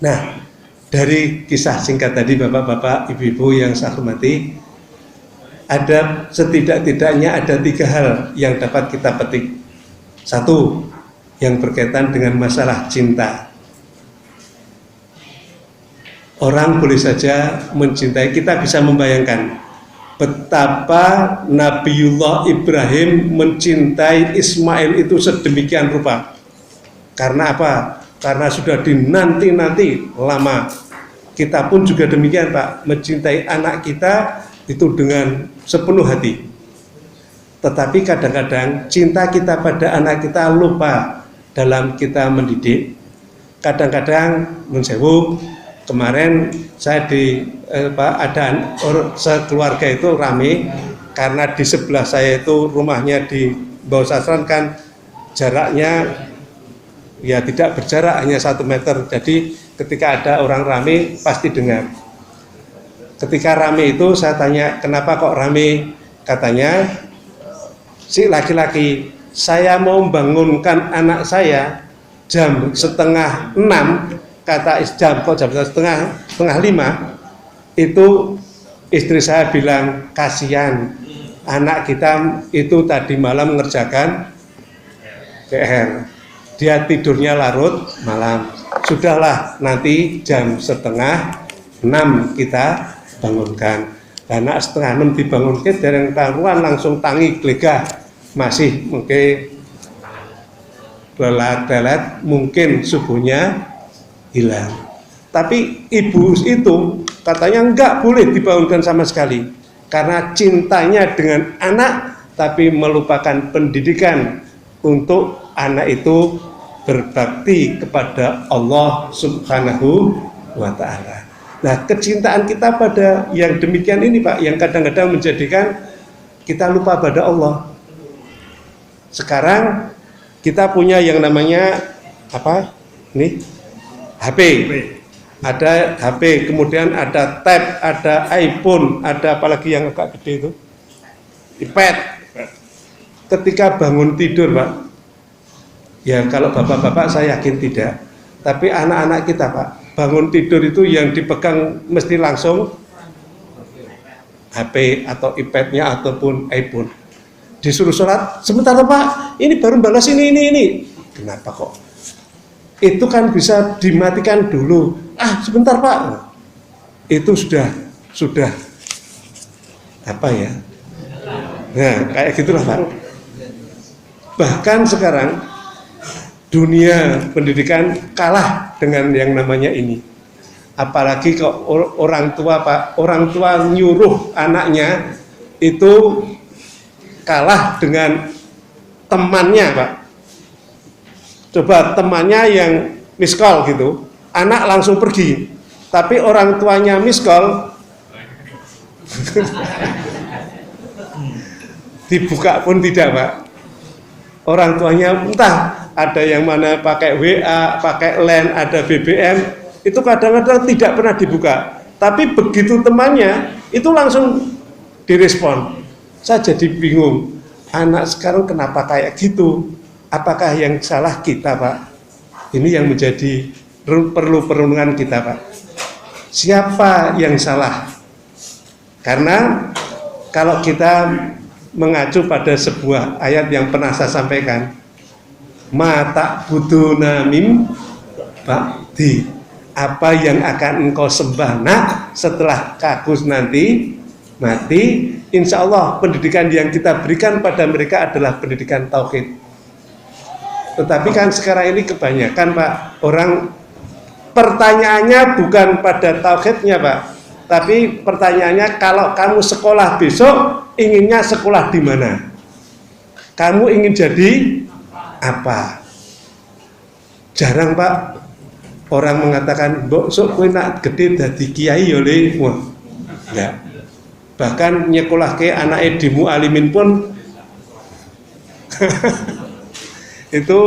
Nah, dari kisah singkat tadi bapak-bapak, ibu-ibu yang saya hormati, ada setidak-tidaknya ada 3 hal yang dapat kita petik. Satu, yang berkaitan dengan masalah cinta. Orang boleh saja mencintai, kita bisa membayangkan betapa Nabiullah Ibrahim mencintai Ismail itu sedemikian rupa. Karena apa? Karena sudah dinanti-nanti lama. Kita pun juga demikian Pak, mencintai anak kita itu dengan sepenuh hati. Tetapi kadang-kadang cinta kita pada anak kita lupa dalam kita mendidik. Kadang-kadang mensewu, kemarin saya ada sekeluarga itu rame karena di sebelah saya itu rumahnya di Bawah Sasran kan jaraknya ya tidak berjarak, hanya 1 meter. Jadi ketika ada orang rame pasti dengar. Ketika rame itu saya tanya, kenapa kok rame? Katanya, si laki-laki, saya mau membangunkan anak saya jam 5:30, kata jam 5:30, itu istri saya bilang, kasihan anak kita itu tadi malam mengerjakan PR, dia tidurnya larut malam. Sudahlah, nanti jam 5:30 kita bangunkan. Anak 5:30 dibangunkan, dereng taruhan langsung tangi glegah, masih mungkin lelat-lelat, mungkin subuhnya hilang. Tapi ibu itu katanya enggak boleh dibangunkan sama sekali, karena cintanya dengan anak, tapi melupakan pendidikan untuk anak itu berbakti kepada Allah Subhanahu wa Ta'ala. Nah, kecintaan kita pada yang demikian ini Pak, yang kadang-kadang menjadikan kita lupa pada Allah. Sekarang kita punya yang namanya apa? Ini HP. Ada HP, kemudian ada tab, ada iPhone, ada apalagi yang agak gede itu, iPad. Ketika bangun tidur Pak, ya kalau bapak-bapak saya yakin tidak, tapi anak-anak kita Pak, bangun tidur itu yang dipegang mesti langsung HP atau iPad-nya ataupun iPhone. Disuruh sholat, sebentar Pak, ini baru balas ini. Kenapa kok? Itu kan bisa dimatikan dulu. Sebentar Pak. Itu sudah apa ya? Nah, kayak gitulah Pak. Bahkan sekarang dunia pendidikan kalah dengan yang namanya ini. Apalagi kok orang tua Pak, orang tua nyuruh anaknya itu kalah dengan temannya Pak. Coba temannya yang miss call gitu, anak langsung pergi. Tapi orang tuanya miss call, dibuka pun tidak Pak. Orang tuanya entah ada yang mana pakai WA, pakai LAN, ada BBM, itu kadang-kadang tidak pernah dibuka. Tapi begitu temannya, itu langsung direspon. Saya jadi bingung, anak sekarang kenapa kayak gitu? Apakah yang salah kita Pak? Ini yang menjadi perlu perenungan kita Pak. Siapa yang salah? Karena kalau kita mengacu pada sebuah ayat yang pernah saya sampaikan, mata buduna mim ba'di, apa yang akan engkau sembah nak setelah kakus nanti mati. Insya Allah pendidikan yang kita berikan pada mereka adalah pendidikan tauhid. Tetapi kan sekarang ini kebanyakan Pak, orang pertanyaannya bukan pada tauhidnya Pak, tapi pertanyaannya, kalau kamu sekolah besok inginnya sekolah di mana? Kamu ingin jadi apa? Jarang Pak orang mengatakan, "Mbok sok kowe nak gede dadi kiai ya Le." Wah, enggak. Bahkan nyekolahke anake di mualimin pun itu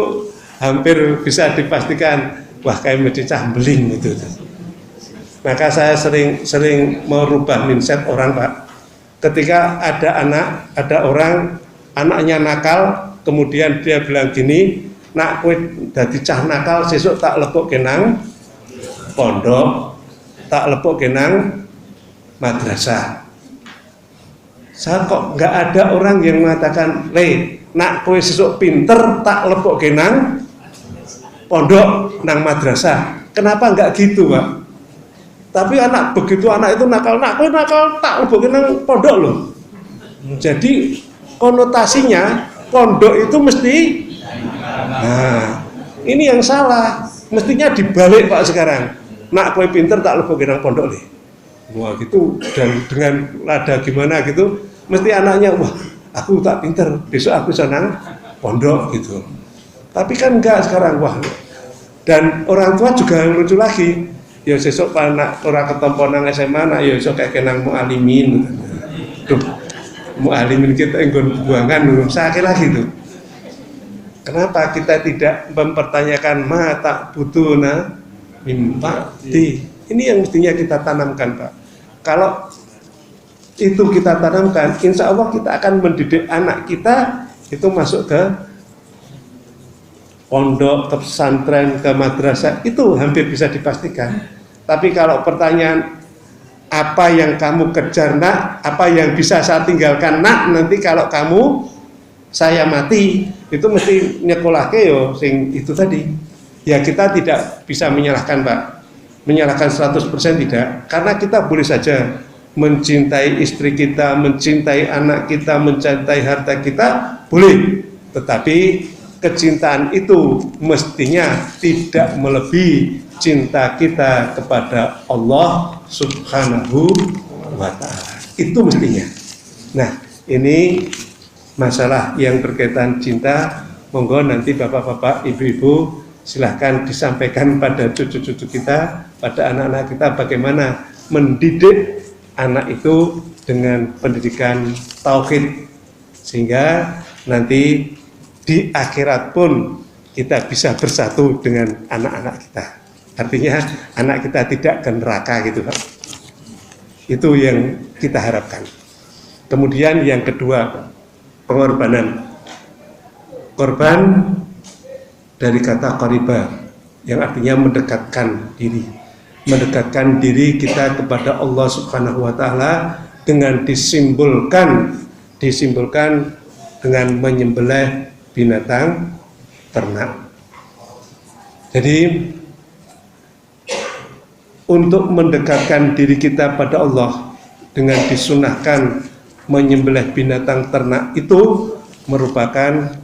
hampir bisa dipastikan wah kayak mesti cah beling itu. Maka saya sering merubah mindset orang Pak. Ketika ada orang anaknya nakal, kemudian dia bilang gini, nak kowe dadi cah nakal sesuk tak lekuk kenang pondok tak lepok kenang madrasah. Saya kok nggak ada orang yang mengatakan, nak kowe sesuk pinter tak lepok kenang pondok nang madrasah. Kenapa nggak gitu, Pak? Tapi begitu anak itu nakal, kowe nakal tak lepok kenang pondok loh. Jadi konotasinya pondok itu mesti, nah ini yang salah. Mestinya dibalik, Pak, sekarang. Nak kowe pinter tak lepok kenang pondok nih. Wah gitu, dan dengan nada gimana gitu, mesti anaknya, wah aku tak pinter, besok aku senang pondok gitu. Tapi kan enggak sekarang, wah. Dan orang tua juga lucu lagi, ya besok anak orang ketompo nang SMA, nak ya besok kayak kenang mu'alimin. Tuh, mu'alimin kita enggon buangan, sakit lagi tuh. Kenapa kita tidak mempertanyakan mata butuna mimpi? Ini yang mestinya kita tanamkan, Pak. Kalau itu kita tanamkan, insya Allah kita akan mendidik anak kita itu masuk ke pondok, ke pesantren, ke madrasah, itu hampir bisa dipastikan. Tapi kalau pertanyaan, apa yang kamu kejar, nak? Apa yang bisa saya tinggalkan, nak? Nanti kalau saya mati, itu mesti nyekolahke yo sing itu tadi. Ya kita tidak bisa menyalahkan, Pak. Menyalahkan 100% tidak, karena kita boleh saja mencintai istri kita, mencintai anak kita, mencintai harta kita, boleh. Tetapi kecintaan itu mestinya tidak melebihi cinta kita kepada Allah Subhanahu wa Ta'ala. Itu mestinya. Nah, ini masalah yang berkaitan cinta. Monggo nanti bapak-bapak, ibu-ibu silahkan disampaikan pada cucu-cucu kita, pada anak-anak kita, bagaimana mendidik anak itu dengan pendidikan tauhid, sehingga nanti di akhirat pun kita bisa bersatu dengan anak-anak kita. Artinya anak kita tidak ke neraka gitu, Pak. Itu yang kita harapkan. Kemudian yang kedua, pengorbanan. Korban dari kata qariba, yang artinya mendekatkan diri. Mendekatkan diri kita kepada Allah Subhanahu wa Ta'ala dengan disimbolkan dengan menyembelih binatang ternak. Jadi untuk mendekatkan diri kita pada Allah dengan disunahkan menyembelih binatang ternak itu merupakan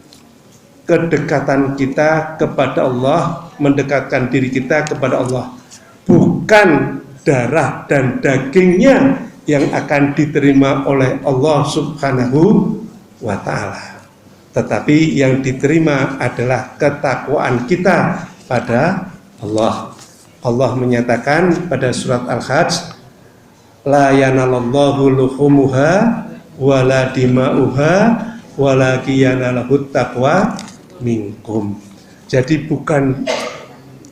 kedekatan kita kepada Allah, mendekatkan diri kita kepada Allah. Bukan darah dan dagingnya yang akan diterima oleh Allah Subhanahu wa Ta'ala, tetapi yang diterima adalah ketakwaan kita pada Allah. Allah menyatakan pada surat Al-Hajj, la yanalallahu luhumuha wala dima'uha walaki yanalahut taqwa minkum. Jadi bukan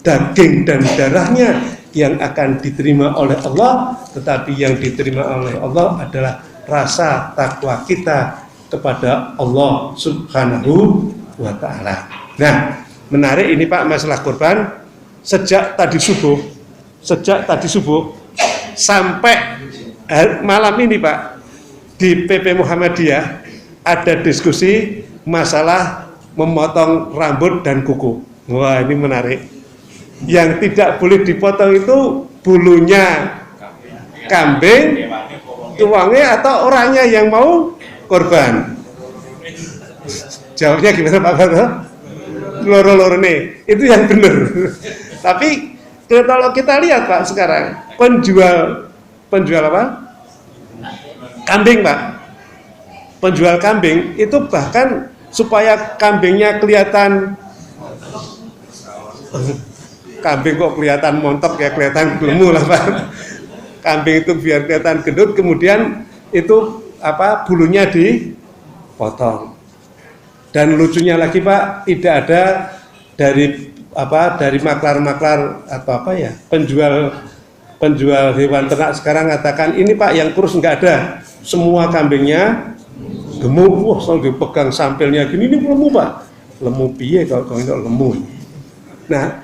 daging dan darahnya yang akan diterima oleh Allah, tetapi yang diterima oleh Allah adalah rasa takwa kita kepada Allah Subhanahu wa Ta'ala. Nah, menarik ini, Pak, masalah kurban. Sejak tadi subuh sampai malam ini, Pak, di PP Muhammadiyah ada diskusi masalah memotong rambut dan kuku. Wah, ini menarik. Yang tidak boleh dipotong itu bulunya kambing, tuangnya atau orangnya yang mau korban. Jawabnya gimana, Pak Bato? Loro-loro nih, itu yang benar. Tapi kalau kita lihat, Pak, sekarang penjual apa? Kambing, Pak. Penjual kambing itu bahkan supaya kambingnya kelihatan, kambing kok kelihatan montok ya, kelihatan gelemu lah, Pak. Kambing itu biar kelihatan gendut, kemudian itu bulunya dipotong. Dan lucunya lagi, Pak, tidak ada dari maklar-maklar atau penjual hewan ternak sekarang mengatakan, ini, Pak, yang kurus nggak ada, semua kambingnya gemuk. Wah, selalu dipegang sampelnya gini, ini lemu, Pak. Lemu piye kalau ini lemu. Nah,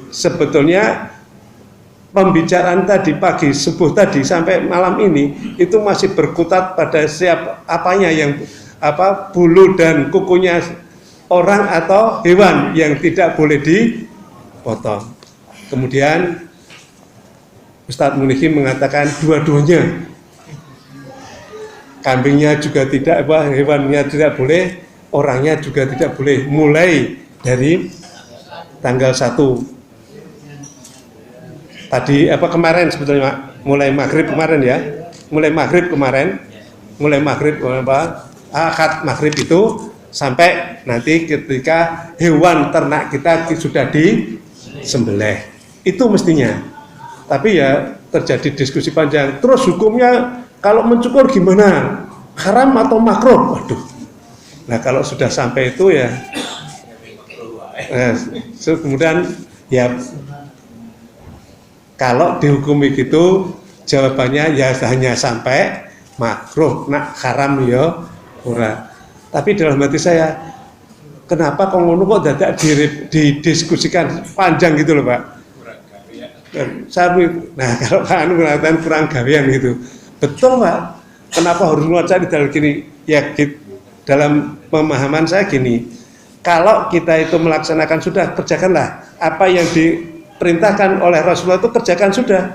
sebetulnya pembicaraan tadi pagi subuh tadi sampai malam ini itu masih berkutat pada siap apanya yang bulu dan kukunya orang atau hewan yang tidak boleh dipotong. Kemudian Ustadz Munihi mengatakan dua-duanya, kambingnya juga tidak, hewannya tidak boleh, orangnya juga tidak boleh, mulai dari tanggal 1 tadi kemarin sebetulnya, mulai maghrib kemarin ya, mulai maghrib akad maghrib itu sampai nanti ketika hewan ternak kita sudah disembelih, itu mestinya. Tapi ya terjadi diskusi panjang. Terus hukumnya kalau mencukur gimana? Haram atau makruh? Waduh. Nah kalau sudah sampai itu ya, kemudian ya kalau dihukumi gitu jawabannya ya hanya sampai makruh, nak haram ya ora. Tapi dalam hati saya, kenapa kok ngono kok dadak didiskusikan panjang gitu loh Pak? Nah kalau Pak Anu mengatakan kurang gawean gitu, betul Pak. Kenapa harus cari dalil gini? Ya dalam pemahaman saya gini, kalau kita itu melaksanakan sudah, kerjakanlah apa yang diperintahkan oleh Rasulullah itu, kerjakan sudah.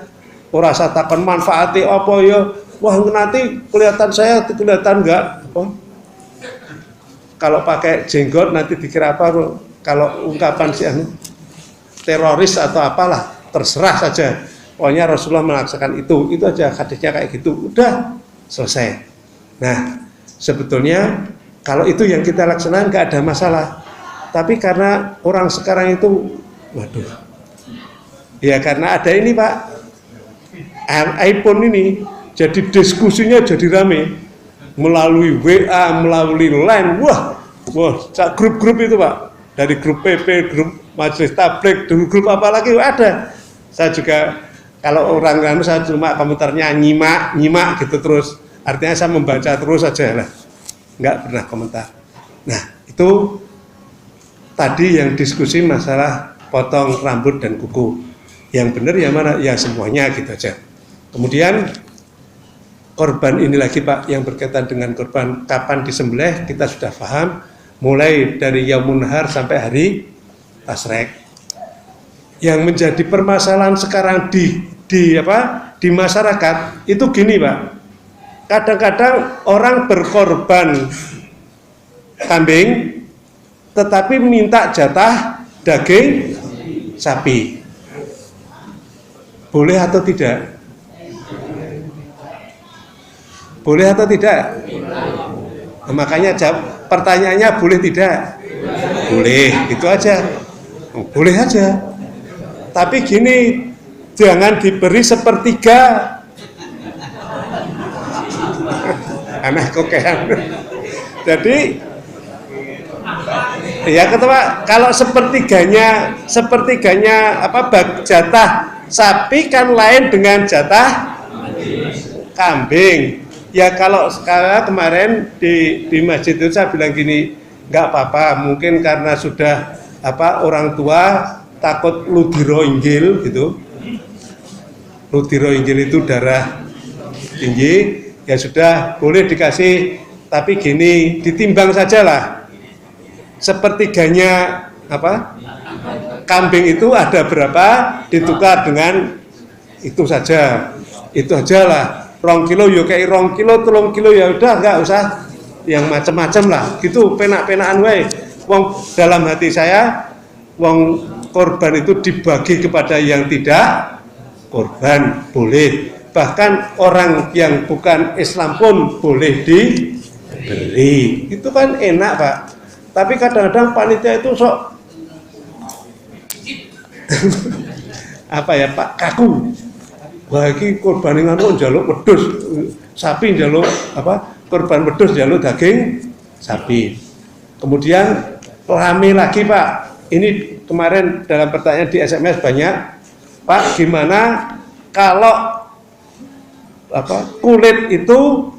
Ora usah takon manfaati apa ya, wah nanti kelihatan saya kelihatan enggak apa? Kalau pakai jenggot nanti dikira apa? Kalau ungkapan si teroris atau apalah, terserah saja. Pokoknya Rasulullah melaksanakan itu aja, hadisnya kayak gitu, udah selesai. Nah, sebetulnya kalau itu yang kita laksanakan nggak ada masalah. Tapi karena orang sekarang itu, waduh, ya karena ada ini Pak, iPhone ini, jadi diskusinya jadi rame. Melalui WA, melalui line, wah, grup-grup itu Pak, dari grup PP, grup Majelis Tabligh, grup apa lagi ada. Saya juga kalau orang kan saya cuma komentarnya nyimak gitu terus, artinya saya membaca terus saja lah, nggak pernah komentar. Nah itu tadi yang diskusi masalah potong rambut dan kuku, yang benar yang mana, ya semuanya gitu aja. Kemudian korban ini lagi Pak, yang berkaitan dengan korban kapan disembelih kita sudah paham, mulai dari Yaumun Nahar sampai hari Tasrek. Yang menjadi permasalahan sekarang di masyarakat itu gini Pak, kadang-kadang orang berkorban kambing tetapi minta jatah daging sapi, boleh atau tidak? Boleh atau tidak? Nah, makanya pertanyaannya boleh tidak? Boleh, itu aja. Boleh aja. Tapi gini, jangan diberi sepertiga. Aneh kokean. Jadi ya ketemu kalau sepertiganya jatah sapi kan lain dengan jatah kambing. Ya kalau sekarang kemarin di masjid itu saya bilang gini, nggak apa-apa, mungkin karena sudah orang tua takut ludiro inggil gitu. Ludiro inggil itu darah tinggi, ya sudah boleh dikasih, tapi gini ditimbang saja lah. Sepertiganya kambing itu ada berapa ditukar dengan itu saja. Itu aja lah. 2 kilo ya kayak 2 kilo, 3 kilo ya udah, nggak usah yang macam-macam lah gitu, penak-penakan wae. Wong dalam hati saya, wong korban itu dibagi kepada yang tidak korban, boleh. Bahkan orang yang bukan Islam pun boleh diberi. Itu kan enak Pak. Tapi kadang-kadang panitia itu sok Pak, kaku. Wah iki korban ngono njaluk wedhus sapi, njaluk korban wedhus njaluk daging sapi. Kemudian rame lagi Pak. Ini kemarin dalam pertanyaan di SMS banyak, Pak, gimana kalau kulit itu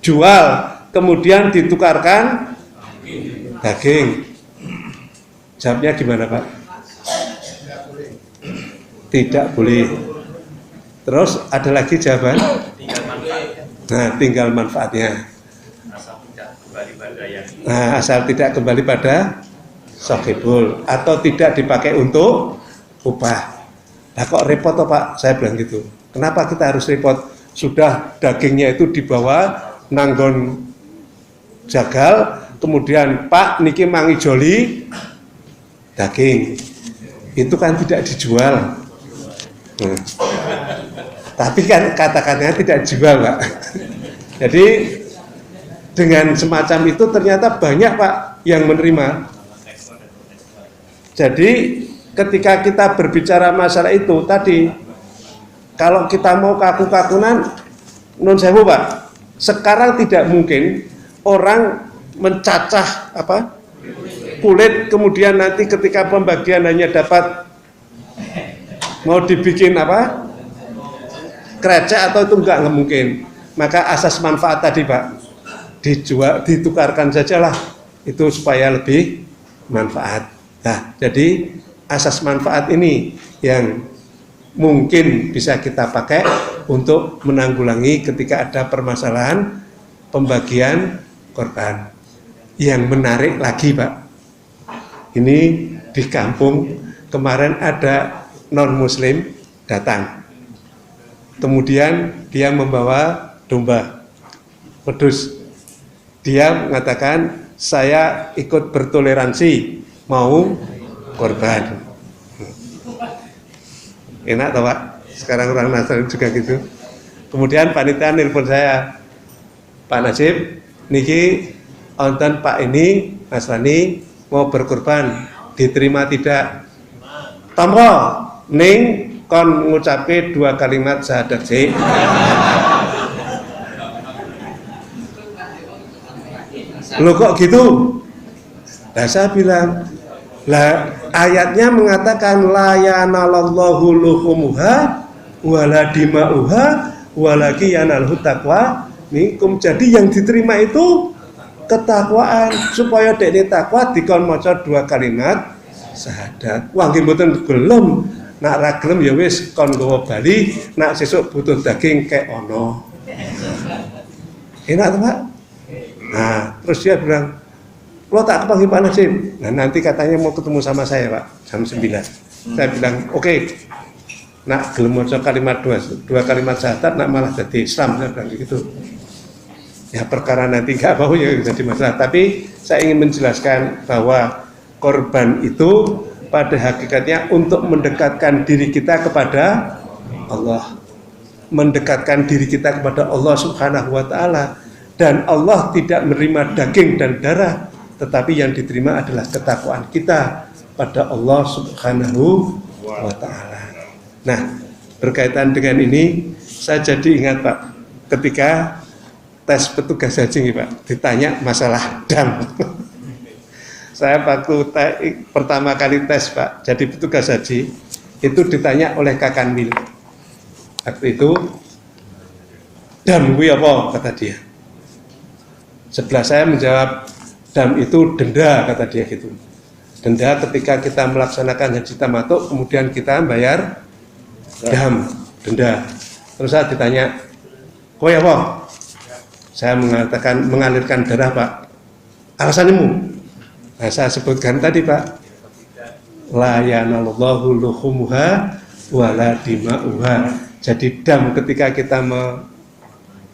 dijual kemudian ditukarkan daging? Jawabnya gimana Pak? Tidak boleh. Terus ada lagi jawaban? Nah, tinggal manfaatnya. Nah, asal tidak kembali pada sahibul atau tidak dipakai untuk upah. Nah, kok repot toh Pak? Saya bilang gitu. Kenapa kita harus repot? Sudah dagingnya itu dibawa nanggon jagal, kemudian Pak niki mangi joli daging. Itu kan tidak dijual. Tapi kan katakannya tidak dijual Pak. Jadi dengan semacam itu ternyata banyak Pak yang menerima. Jadi ketika kita berbicara masalah itu tadi, kalau kita mau kaku-kakunan, nun sewu Pak, sekarang tidak mungkin orang mencacah kulit, kemudian nanti ketika pembagian hanya dapat mau dibikin krecek atau itu enggak mungkin. Maka asas manfaat tadi Pak, dijual, ditukarkan sajalah itu supaya lebih manfaat. Nah, jadi asas manfaat ini yang mungkin bisa kita pakai untuk menanggulangi ketika ada permasalahan pembagian korban. Yang menarik lagi Pak, ini di kampung kemarin ada non muslim datang, kemudian dia membawa domba pedus. Dia mengatakan saya ikut bertoleransi mau korban. Enak toh Pak, sekarang orang Nasrani juga gitu. Kemudian panitia nelpon saya, Pak Najib, niki onten Pak ini Nasrani mau berkorban, diterima tidak? Tompo ning kon ngucapke 2 kalimat syahadat sih. Loh kok gitu? Nah, saya bilang, lah ayatnya mengatakan la yanalallahu luhumuha wala dima'uha walaki yanalhu taqwa minkum. Jadi yang diterima itu ketakwaan, supaya dekne takwa dikon maca 2 kalimat syahadat. Wah nggih mboten gelem, nak ra gelem ya wis kon nggawa bali, nak sesuk butuh daging kek ono. Enak tuh Pak. Nah, terus dia bilang, lo tak kepanggil Pak Najib. Nah, nanti katanya mau ketemu sama saya Pak, jam 9. Saya bilang, oke. Nak gelem maca kalimat 2 kalimat syahadat, nak malah jadi Islam. Saya bilang gitu. Ya perkara nanti nggak mau ya jadi masalah. Tapi saya ingin menjelaskan bahwa korban itu pada hakikatnya untuk mendekatkan diri kita kepada Allah. Mendekatkan diri kita kepada Allah Subhanahu wa Ta'ala. Dan Allah tidak menerima daging dan darah, tetapi yang diterima adalah ketakwaan kita pada Allah Subhanahu wa Ta'ala. Nah, berkaitan dengan ini, saya jadi ingat Pak, ketika tes petugas haji Pak, ditanya masalah dam. Saya waktu pertama kali tes Pak, jadi petugas haji, itu ditanya oleh Kakanwil. Waktu itu, dam kuwi apa? Kata dia. Sebelah saya menjawab, dam itu denda, kata dia gitu. Denda ketika kita melaksanakan haji tamattu, kemudian kita bayar dam, denda. Terus saya ditanya, kok ya Pak? Saya mengatakan mengalirkan darah Pak. Alasanmu? Nah, saya sebutkan tadi Pak, la yanallahu luhumuha wala dima'uha. Jadi dam ketika kita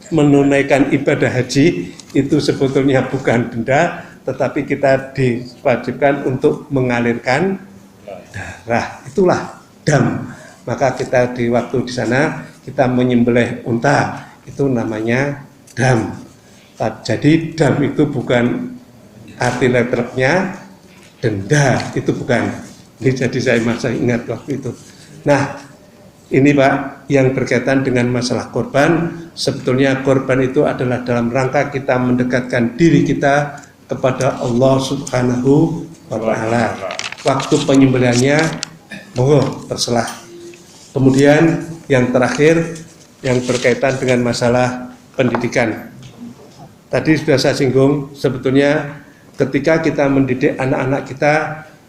menunaikan ibadah haji itu sebetulnya bukan denda, tetapi kita diwajibkan untuk mengalirkan darah. Itulah dam. Maka kita di waktu di sana kita menyembelih unta, itu namanya dam. Jadi dam itu bukan arti letternya denda, itu bukan. Ini jadi saya masih ingat waktu itu. Nah, ini Pak, yang berkaitan dengan masalah korban, sebetulnya korban itu adalah dalam rangka kita mendekatkan diri kita kepada Allah Subhanahu wa Ta'ala. Waktu penyembelihannya, monggo terserah. Kemudian yang terakhir, yang berkaitan dengan masalah pendidikan. Tadi sudah saya singgung, sebetulnya ketika kita mendidik anak-anak kita,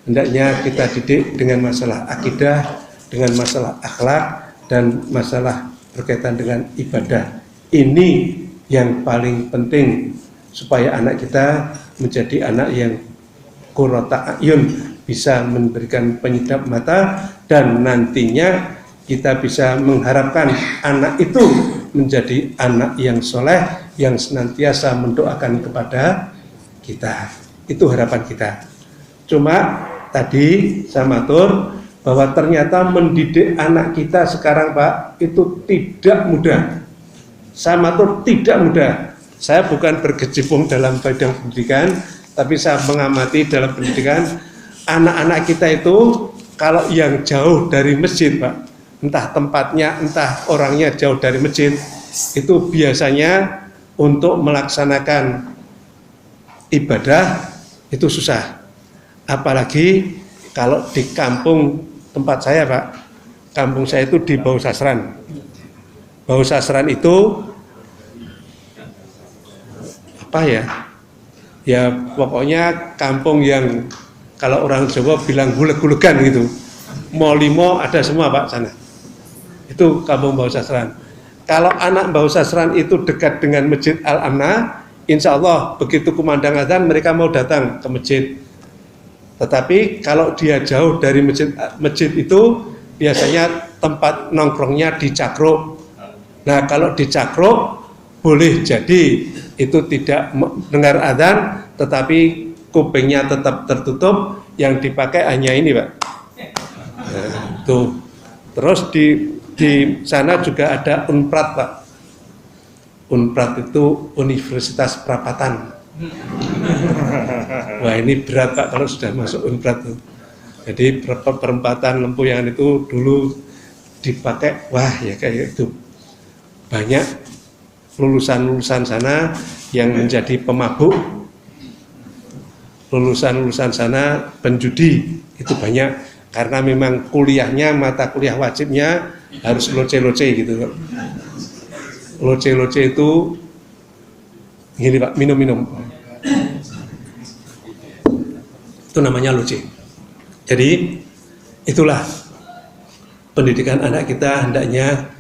hendaknya kita didik dengan masalah akidah, dengan masalah akhlak dan masalah berkaitan dengan ibadah. Ini yang paling penting supaya anak kita menjadi anak yang qurrata a'yun, bisa memberikan penyedap mata, dan nantinya kita bisa mengharapkan anak itu menjadi anak yang soleh, yang senantiasa mendoakan kepada kita. Itu harapan kita. Cuma tadi saya matur bahwa ternyata mendidik anak kita sekarang, Pak, itu tidak mudah. Saya matur tidak mudah. Saya bukan berkecimpung dalam bidang pendidikan, tapi saya mengamati dalam pendidikan. Anak-anak kita itu kalau yang jauh dari masjid, Pak, entah tempatnya, entah orangnya jauh dari masjid, itu biasanya untuk melaksanakan ibadah itu susah. Apalagi kalau di kampung tempat saya, Pak, kampung saya itu di Bau Sasran. Bau Sasran itu apa ya? Ya pokoknya kampung yang kalau orang Jawa bilang guleg-gulegan gitu. Mau limo ada semua, Pak, sana. Itu kampung Bau Sasran. Kalau anak Bau Sasran itu dekat dengan Masjid Al-Amnah, insya Allah begitu kumandang azan mereka mau datang ke masjid. Tetapi kalau dia jauh dari masjid itu biasanya tempat nongkrongnya di Cakruk. Nah kalau di Cakruk boleh jadi itu tidak mendengar azan, tetapi kupingnya tetap tertutup, yang dipakai hanya ini, Pak. Nah, tuh. Terus di sana juga ada Unprat, Pak. Unprat itu Universitas Perapatan. Wah ini berat, Pak, kalau sudah masuk Unprat. Jadi perempatan Lempuyangan itu dulu dipakai, wah ya kayak itu. Banyak lulusan-lulusan sana yang menjadi pemabuk, lulusan-lulusan sana penjudi, itu banyak. Karena memang kuliahnya, mata kuliah wajibnya harus loce-loce gitu. Loce-loce itu gini, Pak, minum-minum. Itu namanya loce. Jadi itulah pendidikan anak kita, hendaknya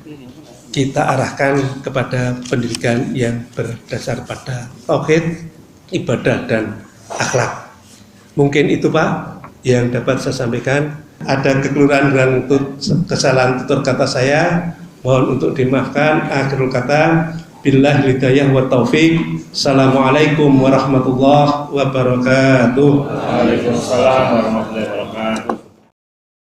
kita arahkan kepada pendidikan yang berdasar pada tauhid, ibadah, dan akhlak. Mungkin itu, Pak, yang dapat saya sampaikan. Ada kekeliruan dan kesalahan tutur kata saya, mohon untuk dimaafkan. Akhirul kata, billahi hidayah wa taufik. Assalamualaikum warahmatullahi wabarakatuh. Waalaikumsalam warahmatullahi wabarakatuh.